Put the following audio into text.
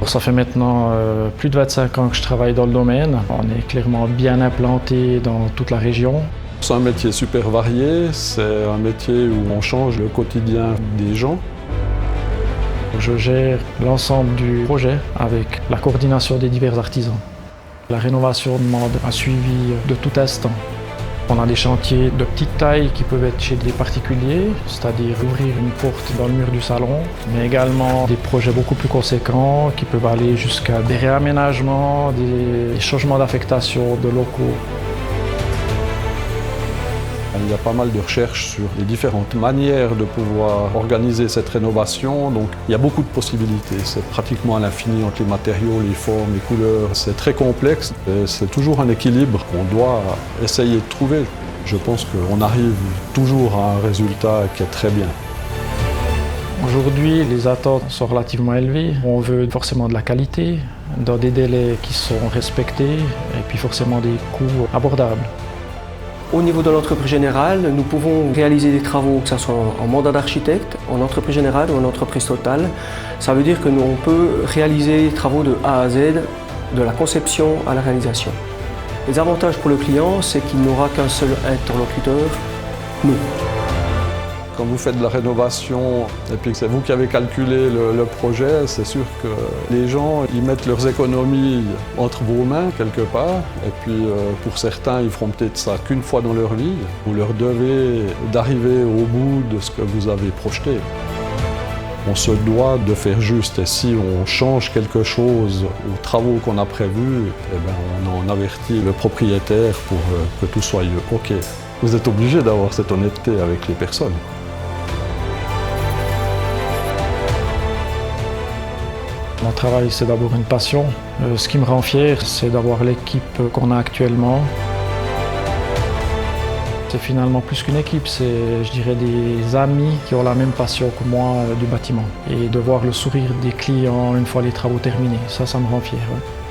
Ça fait maintenant plus de 25 ans que je travaille dans le domaine. On est clairement bien implanté dans toute la région. C'est un métier super varié, c'est un métier où on change le quotidien des gens. Je gère l'ensemble du projet avec la coordination des divers artisans. La rénovation demande un suivi de tout instant. On a des chantiers de petite taille qui peuvent être chez des particuliers, c'est-à-dire ouvrir une porte dans le mur du salon, mais également des projets beaucoup plus conséquents qui peuvent aller jusqu'à des réaménagements, des changements d'affectation de locaux. Il y a pas mal de recherches sur les différentes manières de pouvoir organiser cette rénovation, donc il y a beaucoup de possibilités. C'est pratiquement à l'infini entre les matériaux, les formes, les couleurs. C'est très complexe et c'est toujours un équilibre qu'on doit essayer de trouver. Je pense qu'on arrive toujours à un résultat qui est très bien. Aujourd'hui, les attentes sont relativement élevées. On veut forcément de la qualité, dans des délais qui sont respectés et puis forcément des coûts abordables. Au niveau de l'entreprise générale, nous pouvons réaliser des travaux, que ce soit en mandat d'architecte, en entreprise générale ou en entreprise totale. Ça veut dire que nous, on peut réaliser des travaux de A à Z, de la conception à la réalisation. Les avantages pour le client, c'est qu'il n'aura qu'un seul interlocuteur, nous. Quand vous faites de la rénovation et puis que c'est vous qui avez calculé le projet, c'est sûr que les gens ils mettent leurs économies entre vos mains quelque part. Et puis pour certains, ils feront peut-être ça qu'une fois dans leur vie. Vous leur devez d'arriver au bout de ce que vous avez projeté. On se doit de faire juste et si on change quelque chose aux travaux qu'on a prévus, eh bien, on en avertit le propriétaire pour que tout soit OK. Vous êtes obligé d'avoir cette honnêteté avec les personnes. Mon travail, c'est d'abord une passion. Ce qui me rend fier, c'est d'avoir l'équipe qu'on a actuellement. C'est finalement plus qu'une équipe, c'est, je dirais, des amis qui ont la même passion que moi du bâtiment. Et de voir le sourire des clients une fois les travaux terminés, ça me rend fier. Ouais.